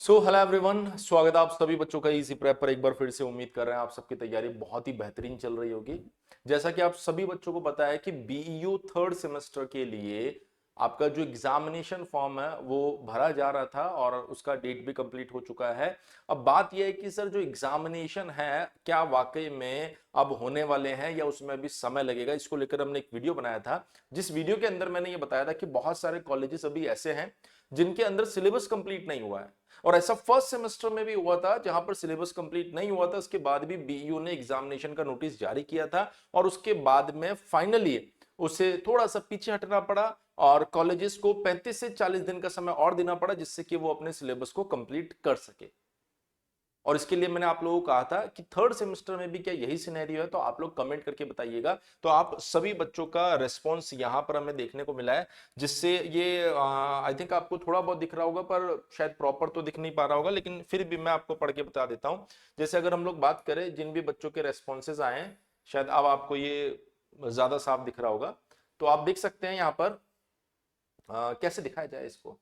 Hello everyone, स्वागत है आप सभी बच्चों का इसी प्रेप पर। एक बार फिर से उम्मीद कर रहे हैं आप सबकी तैयारी बहुत ही बेहतरीन चल रही होगी। जैसा कि आप सभी बच्चों को पता है कि बीईयू थर्ड सेमेस्टर के लिए आपका जो एग्जामिनेशन फॉर्म है वो भरा जा रहा था और उसका डेट भी कंप्लीट हो चुका है। अब बात यह है कि सर जो एग्जामिनेशन है क्या वाकई में अब होने वाले हैं या उसमें अभी समय लगेगा, इसको लेकर हमने एक वीडियो बनाया था। जिस वीडियो के अंदर मैंने ये बताया था कि बहुत सारे कॉलेजेस अभी ऐसे हैं जिनके अंदर सिलेबस कंप्लीट नहीं हुआ है, और ऐसा फर्स्ट सेमेस्टर में भी हुआ था जहां पर सिलेबस कंप्लीट नहीं हुआ था, उसके बाद भी बीईयू ने एग्जामिनेशन का नोटिस जारी किया था और उसके बाद में फाइनली उसे थोड़ा सा पीछे हटना पड़ा और कॉलेजेस को 35 से 40 दिन का समय और देना पड़ा जिससे कि वो अपने सिलेबस को कंप्लीट कर सके। और इसके लिए मैंने आप लोगों को कहा था कि थर्ड सेमेस्टर में भी क्या यही सिनेरियो है, तो आप लोग कमेंट करके बताइएगा। तो आप सभी बच्चों का रेस्पॉन्स यहां पर हमें देखने को मिला है, जिससे ये आई थिंक आपको थोड़ा बहुत दिख रहा होगा पर शायद प्रॉपर तो दिख नहीं पा रहा होगा, लेकिन फिर भी मैं आपको पढ़ के बता देता हूं। जैसे अगर हम लोग बात करें जिन भी बच्चों के रेस्पॉन्सेज आए हैं, शायद अब आपको ये ज्यादा साफ दिख रहा होगा। तो आप देख सकते हैं यहाँ पर कैसे दिखाया जाए इसको।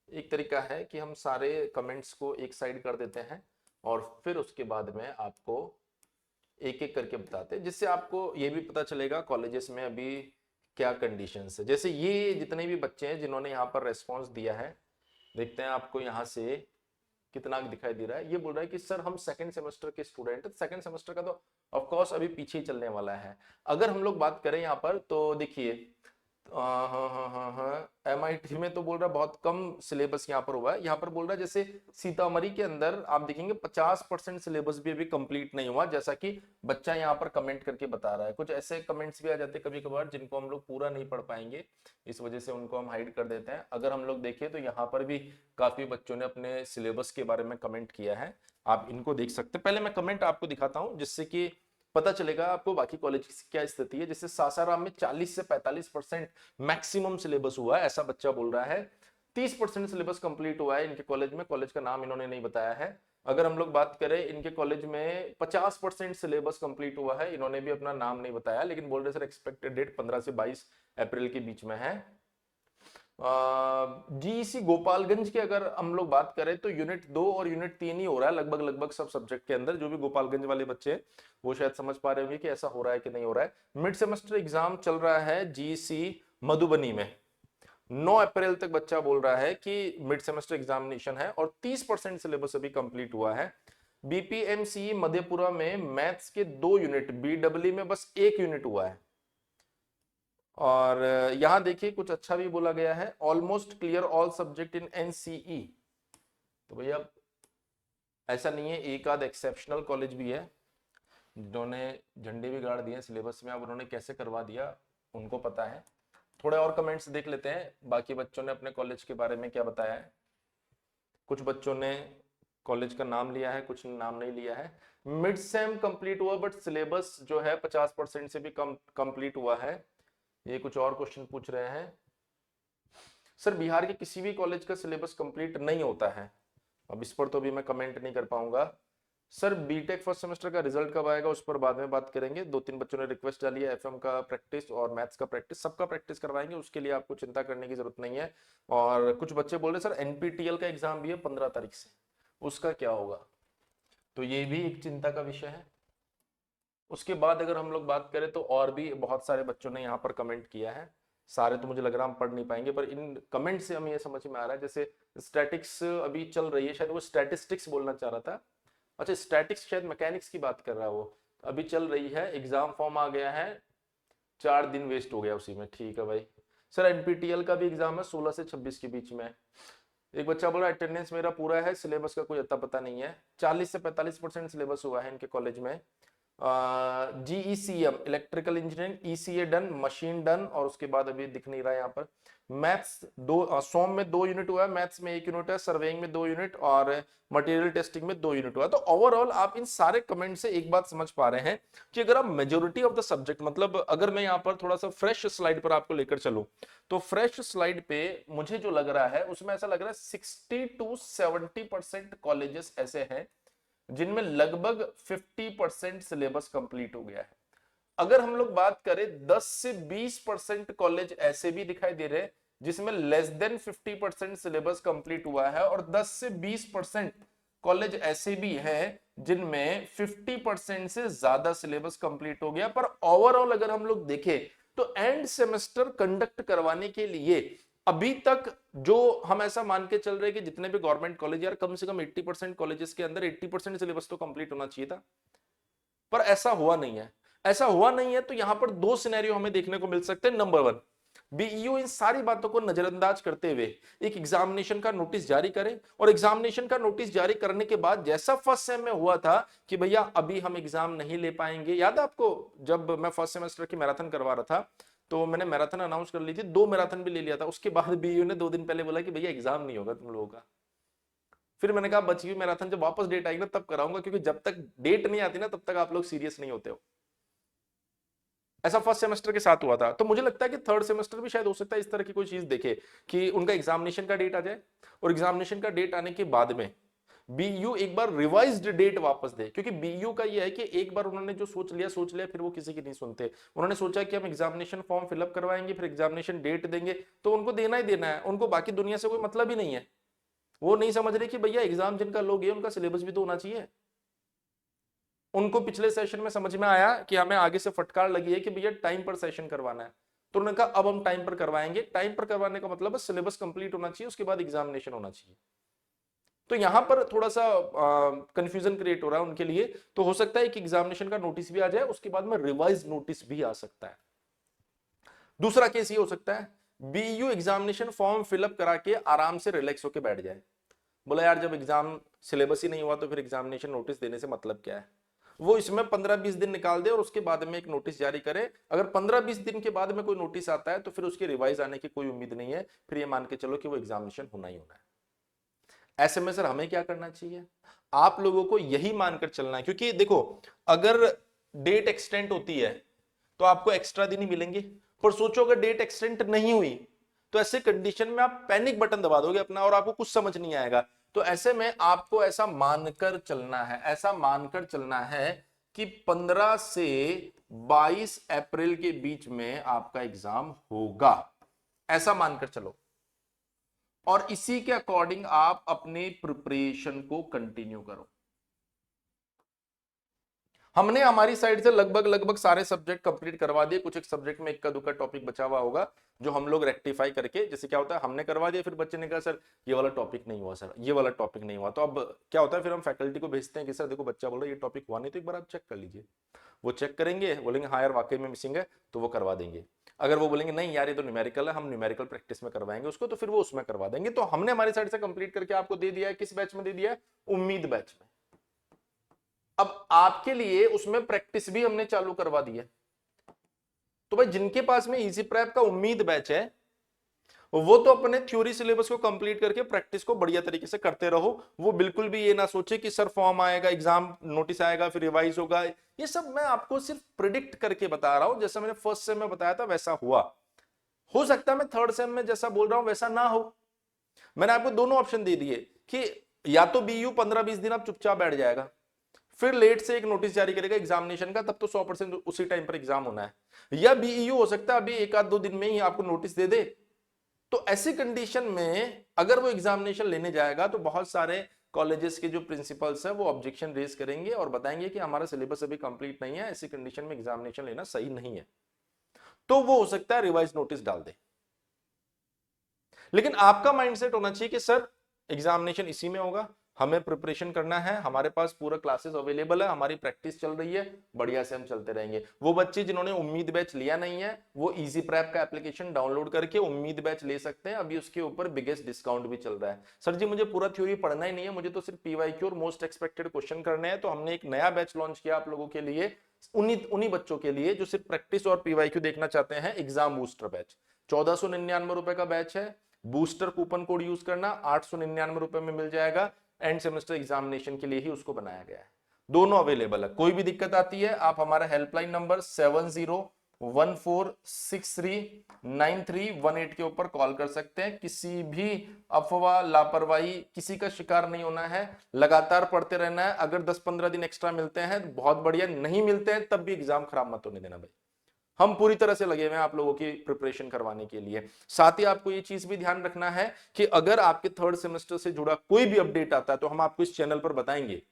एक तरीका है कि हम सारे कमेंट्स को एक साइड कर देते हैं और फिर उसके बाद में आपको एक एक करके बताते हैं, जिससे आपको ये भी पता चलेगा कॉलेजेस में अभी क्या कंडीशंस है। जैसे ये जितने भी बच्चे हैं जिन्होंने यहाँ पर रेस्पॉन्स दिया है, देखते हैं आपको यहाँ से कितना दिखाई दे रहा है। ये बोल रहा है कि सर हम सेकंड सेमेस्टर के स्टूडेंट हैं। सेकंड सेमेस्टर का तो ऑफ कोर्स अभी पीछे ही चलने वाला है। अगर हम लोग बात करें यहाँ पर तो देखिए, हाँ हाँ हाँ हाँ, एमआईटी में तो बोल रहा है बहुत कम सिलेबस यहाँ पर हुआ है। यहाँ पर बोल रहा है जैसे सीतामढ़ी के अंदर आप देखेंगे 50% सिलेबस भी अभी कंप्लीट नहीं हुआ, जैसा कि बच्चा यहाँ पर कमेंट करके बता रहा है। कुछ ऐसे कमेंट्स भी आ जाते हैं कभी कभार जिनको हम लोग पूरा नहीं पढ़ पाएंगे, इस वजह से उनको हम हाइड कर देते हैं। अगर हम लोग देखें तो यहाँ पर भी काफी बच्चों ने अपने सिलेबस के बारे में कमेंट किया है, आप इनको देख सकते हैं। पहले मैं कमेंट आपको दिखाता हूँ जिससे कि पता चलेगा आपको बाकी कॉलेज की क्या स्थिति है। जैसे सासाराम में 40 से 45% मैक्सिमम सिलेबस हुआ है, ऐसा बच्चा बोल रहा है। 30% सिलेबस कंप्लीट हुआ है इनके कॉलेज में, कॉलेज का नाम इन्होंने नहीं बताया है। अगर हम लोग बात करें इनके कॉलेज में 50% सिलेबस कंप्लीट हुआ है, इन्होंने भी अपना नाम नहीं बताया, लेकिन बोल रहे सर एक्सपेक्टेड डेट 15 से 22 अप्रैल के बीच में है। जीईसी गोपालगंज की अगर हम लोग बात करें तो यूनिट 2 और यूनिट 3 ही हो रहा है लगभग लगभग सब सब्जेक्ट के अंदर। जो भी गोपालगंज वाले बच्चे हैं वो शायद समझ पा रहे होंगे कि ऐसा हो रहा है कि नहीं हो रहा है। मिड सेमेस्टर एग्जाम चल रहा है जीईसी मधुबनी में, 9 अप्रैल तक बच्चा बोल रहा है कि मिड सेमेस्टर एग्जामिनेशन है और 30% सिलेबस अभी कंप्लीट हुआ है। बीपीएमसी मधेपुरा में मैथ्स के 2 यूनिट, बीडब्ल्यू में बस 1 यूनिट हुआ है। और यहां देखिए कुछ अच्छा भी बोला गया है, almost clear all subject in NCE. तो भैया ऐसा नहीं है, एक आध एक्सेप्शनल कॉलेज भी है जिन्होंने झंडे भी गाड़ दिए सिलेबस में। अब उन्होंने कैसे करवा दिया उनको पता है। थोड़े और कमेंट्स देख लेते हैं बाकी बच्चों ने अपने कॉलेज के बारे में क्या बताया है। कुछ बच्चों ने कॉलेज का नाम लिया है, कुछ ने नाम नहीं लिया है। मिड सेम कंप्लीट हुआ बट सिलेबस जो है 50% से भी कम कंप्लीट हुआ है। ये कुछ और क्वेश्चन पूछ रहे हैं, सर बिहार के किसी भी कॉलेज का सिलेबस कंप्लीट नहीं होता है। अब इस पर तो भी मैं कमेंट नहीं कर पाऊंगा। सर बीटेक फर्स्ट सेमेस्टर का रिजल्ट कब आएगा उस पर बाद में बात करेंगे। 2-3 बच्चों ने रिक्वेस्ट डाली है एफएम का प्रैक्टिस और मैथ्स का प्रैक्टिस, सबका प्रैक्टिस करवाएंगे, उसके लिए आपको चिंता करने की जरूरत नहीं है। और कुछ बच्चे बोल रहे सर एनपीटीएल का एग्जाम भी है 15 तारीख से, उसका क्या होगा, तो ये भी एक चिंता का विषय है। उसके बाद अगर हम लोग बात करें तो और भी बहुत सारे बच्चों ने यहाँ पर कमेंट किया है। सारे तो मुझे लग रहा है हम पढ़ नहीं पाएंगे, पर इन कमेंट से हमें ये समझ में आ रहा है। जैसे स्टैटिक्स अभी चल रही है, शायद वो स्टैटिस्टिक्स बोलना चाह रहा था। अच्छा स्टैटिक्स शायद मैकेनिक्स की बात कर रहा है वो। अभी चल रही है, एग्जाम फॉर्म आ गया है, 4 दिन वेस्ट हो गया उसी में। ठीक है भाई। सर एनपीटीएल का भी एग्जाम है 16 से 26 के बीच में। एक बच्चा बोला अटेंडेंस मेरा पूरा है, सिलेबस का कोई अता पता नहीं है। 40 से 45% सिलेबस हुआ है इनके कॉलेज में। GECM electrical engineering, ECA done, machine done, और उसके बाद अभी दिख नहीं रहा है यहाँ पर। मैथ्स दो, सोम में 2 यूनिट हुआ है, मैथ्स में 1 यूनिट है, सर्वेइंग में 2 यूनिट और मटेरियल टेस्टिंग में 2 यूनिट हुआ है। तो ओवरऑल आप इन सारे कमेंट से एक बात समझ पा रहे हैं कि अगर आप मेजोरिटी ऑफ द सब्जेक्ट, मतलब अगर मैं यहाँ पर थोड़ा सा फ्रेश स्लाइड पर आपको लेकर चलूं तो फ्रेश स्लाइड पे मुझे जो लग रहा है उसमें ऐसा लग रहा है 60 to 70% कॉलेजेस ऐसे हैं जिनमें लगभग 50% सिलेबस कंप्लीट हो गया है। अगर हम लोग बात करें 10 से 20% कॉलेज ऐसे भी दिखाई दे रहे हैं जिसमें लेस देन 50% सिलेबस कंप्लीट हुआ है, और 10 से 20% कॉलेज ऐसे भी हैं जिनमें 50% से ज्यादा सिलेबस कंप्लीट हो गया। पर ओवरऑल अगर हम लोग देखें तो एंड सेमेस्टर कंडक्ट करवाने के लिए अभी तक जो हम ऐसा मान के चल रहे हैं कि जितने भी गवर्नमेंट कॉलेज, यार कम से कम 80% कॉलेजेस के अंदर 80% सिलेबस तो कंप्लीट होना चाहिए था, पर ऐसा हुआ नहीं है। ऐसा हुआ नहीं है तो यहां पर दो सिनेरियो हमें देखने को मिल सकते हैं। नंबर वन, बीईओ इन सारी बातों को नजरअंदाज करते हुए एक एग्जामिनेशन का नोटिस जारी करे, और एग्जामिनेशन का नोटिस जारी करने के बाद जैसा फर्स्ट सेम में हुआ था कि भैया अभी हम एग्जाम नहीं ले पाएंगे। याद है आपको, जब मैं फर्स्ट सेमेस्टर की मैराथन करवा रहा था तो मैंने मैराथन अनाउंस कर ली थी, 2 मैराथन भी ले लिया था, उसके बाद बीईओ ने 2 दिन पहले बोला कि भैया एग्जाम नहीं होगा तुम लोगों का। फिर मैंने कहा बची हुई मैराथन जब वापस डेट आएगी ना तब कराऊंगा, क्योंकि जब तक डेट नहीं आती ना तब तक आप लोग सीरियस नहीं होते हो। ऐसा फर्स्ट सेमेस्टर के साथ हुआ था। तो मुझे लगता है कि थर्ड सेमेस्टर भी शायद हो सकता है इस तरह की कोई चीज देखे कि उनका एग्जामिनेशन का डेट आ जाए, और एग्जामिनेशन का डेट आने के बाद में बीयू एक बार रिवाइज्ड डेट वापस दे। क्योंकि बीयू का ये है कि एक बार उन्होंने जो सोच लिया फिर वो किसी की नहीं सुनते। उन्होंने सोचा कि हम एग्जामिनेशन फॉर्म फिलअप करवाएंगे, फिर एग्जामिनेशन डेट देंगे, तो उनको देना ही देना है, उनको बाकी दुनिया से कोई मतलब ही नहीं है। वो नहीं समझ रहे कि भैया एग्जाम जिनका लोगे उनका सिलेबस भी तो होना चाहिए। उनको पिछले सेशन में समझ में आया कि हमें आगे से फटकार लगी है कि भैया टाइम पर सेशन करवाना है, तो उन्होंने कहा अब हम टाइम पर करवाएंगे। टाइम पर करवाने का मतलब है सिलेबस कंप्लीट होना चाहिए, उसके बाद एग्जामिनेशन होना चाहिए। तो यहां पर थोड़ा सा कंफ्यूजन क्रिएट हो रहा है उनके लिए। तो हो सकता है कि एग्जामिनेशन का नोटिस भी आ जाए, उसके बाद में रिवाइज नोटिस भी आ सकता है। दूसरा केस ये हो सकता है, बीयू एग्जामिनेशन फॉर्म फिलअप करा के आराम से रिलैक्स होकर बैठ जाए, बोला यार जब एग्जाम सिलेबस ही नहीं हुआ तो फिर एग्जामिनेशन नोटिस देने से मतलब क्या है। वो इसमें 15-20 दिन निकाल दे और उसके बाद में एक नोटिस जारी करे। अगर 15-20 दिन के बाद में कोई नोटिस आता है तो फिर उसके रिवाइज आने की कोई उम्मीद नहीं है, फिर ये मान के चलो कि वो एग्जामिनेशन होना ही होना है। ऐसे में सर हमें क्या करना चाहिए, आप लोगों को यही मानकर चलना है, क्योंकि देखो अगर डेट एक्सटेंड होती है तो आपको एक्स्ट्रा दिन ही मिलेंगे, पर सोचो अगर डेट एक्सटेंड नहीं हुई तो ऐसे कंडीशन में आप पैनिक बटन दबा दोगे अपना और आपको कुछ समझ नहीं आएगा। तो ऐसे में आपको ऐसा मानकर चलना है, ऐसा मानकर चलना है कि 15 से 22 अप्रैल के बीच में आपका एग्जाम होगा, ऐसा मानकर चलो, और इसी के अकॉर्डिंग आप अपने प्रिपरेशन को कंटिन्यू करो। हमने हमारी साइड से लगभग सारे सब्जेक्ट कंप्लीट करवा दिए, कुछ एक सब्जेक्ट में इक्का दुक्का टॉपिक बचा हुआ होगा जो हम लोग रेक्टिफाई करके, जैसे क्या होता है हमने करवा दिया, फिर बच्चे ने कहा सर ये वाला टॉपिक नहीं हुआ, सर ये वाला टॉपिक नहीं हुआ, तो अब क्या होता है फिर हम फैकल्टी को भेजते हैं कि सर देखो बच्चा बोल रहा है ये टॉपिक हुआ नहीं, तो एक बार आप चेक कर लीजिए। वो चेक करेंगे, बोलेंगे हाँ यार वाकई में मिसिंग है, तो वो करवा देंगे। अगर वो बोलेंगे नहीं यार ये तो न्यूमेरिकल है, हम न्यूमेरिकल प्रैक्टिस में करवाएंगे उसको, तो फिर वो उसमें करवा देंगे। तो हमने हमारी साइड से कंप्लीट करके आपको दे दिया है, किस बैच में दे दिया है, उम्मीद बैच में। अब आपके लिए उसमें प्रैक्टिस भी हमने चालू करवा दी है। तो भाई जिनके पास में इजी प्रेप का उम्मीद बैच है वो तो अपने थ्योरी सिलेबस को कंप्लीट करके प्रैक्टिस को बढ़िया तरीके से करते रहो। वो बिल्कुल भी ये ना सोचे कि सर फॉर्म आएगा, एग्जाम नोटिस आएगा, फिर रिवाइज होगा। ये सब मैं आपको सिर्फ प्रिडिक्ट करके बता रहा हूं, जैसा मैंने फर्स्ट सेम में बताया था वैसा हुआ। हो सकता है मैं थर्ड सेम में जैसा बोल रहा हूं वैसा ना हो। मैंने आपको दोनों ऑप्शन दे दिए कि या तो बीयू 15-20 दिन आप चुपचाप बैठ जाएगा, फिर लेट से एक नोटिस जारी करेगा एग्जामिनेशन का, तब तो 100% उसी टाइम पर एग्जाम होना है, या बीईयू हो सकता है अभी 1-2 दिन में ही आपको नोटिस दे दे। तो ऐसी कंडीशन में अगर वो एग्जामिनेशन लेने जाएगा तो बहुत सारे कॉलेजेस के जो प्रिंसिपल्स है वो ऑब्जेक्शन रेज करेंगे और बताएंगे कि हमारा सिलेबस अभी कंप्लीट नहीं है, ऐसी कंडीशन में एग्जामिनेशन लेना सही नहीं है। तो वो हो सकता है रिवाइज नोटिस डाल दे। लेकिन आपका माइंडसेट होना चाहिए कि सर एग्जामिनेशन इसी में होगा, हमें प्रिपरेशन करना है, हमारे पास पूरा क्लासेस अवेलेबल है, हमारी प्रैक्टिस चल रही है, बढ़िया से हम चलते रहेंगे। वो बच्चे जिन्होंने उम्मीद बैच लिया नहीं है वो इजी प्रेप का एप्लीकेशन डाउनलोड करके उम्मीद बैच ले सकते हैं। अभी उसके ऊपर बिगेस्ट डिस्काउंट भी चल रहा है। सर जी मुझे पूरा थ्योरी पढ़ना ही नहीं है, मुझे तो सिर्फ पीवाईक्यू और मोस्ट एक्सपेक्टेड क्वेश्चन करने हैं, तो हमने एक नया बैच लॉन्च किया आप लोगों के लिए, उन्हीं बच्चों के लिए जो सिर्फ प्रैक्टिस और पीवाईक्यू देखना चाहते हैं। एग्जाम बूस्टर बैच 1499 रुपए का बैच है। बूस्टर कूपन कोड यूज करना, 899 रुपए में मिल जाएगा। एंड सेमेस्टर एग्जामिनेशन के लिए ही उसको बनाया गया है। दोनों अवेलेबल है। कोई भी दिक्कत आती है आप हमारा हेल्पलाइन नंबर 7014639318 के ऊपर कॉल कर सकते हैं। किसी भी अफवाह लापरवाही किसी का शिकार नहीं होना है, लगातार पढ़ते रहना है। अगर 10-15 दिन एक्स्ट्रा मिलते हैं बहुत बढ़िया, नहीं मिलते हैं तब भी एग्जाम खराब मत होने देना भाई। हम पूरी तरह से लगे हुए हैं आप लोगों की प्रिपरेशन करवाने के लिए। साथ ही आपको ये चीज भी ध्यान रखना है कि अगर आपके थर्ड सेमेस्टर से जुड़ा कोई भी अपडेट आता है तो हम आपको इस चैनल पर बताएंगे।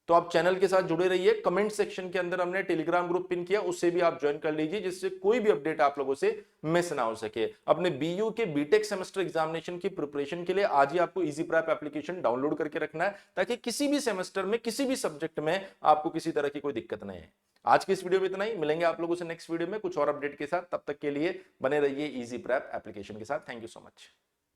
तो आप चैनल के साथ जुड़े रहिए। कमेंट सेक्शन के अंदर हमने टेलीग्राम ग्रुप पिन किया, उससे भी आप ज्वाइन कर लीजिए, जिससे कोई भी अपडेट आप लोगों से मिस ना हो सके। अपने बीयू के बीटेक सेमेस्टर एग्जामिनेशन की प्रिपरेशन के लिए आज ही आपको इजी प्रैप एप्लीकेशन डाउनलोड करके रखना है, ताकि किसी भी सेमेस्टर में किसी भी सब्जेक्ट में आपको किसी तरह की कोई दिक्कत नहीं है। आज की इस वीडियो में इतना ही, मिलेंगे आप लोगों से नेक्स्ट वीडियो में कुछ और अपडेट के साथ। तब तक के लिए बने रहिए इजी प्रैप एप्लीकेशन के साथ। Thank you so much.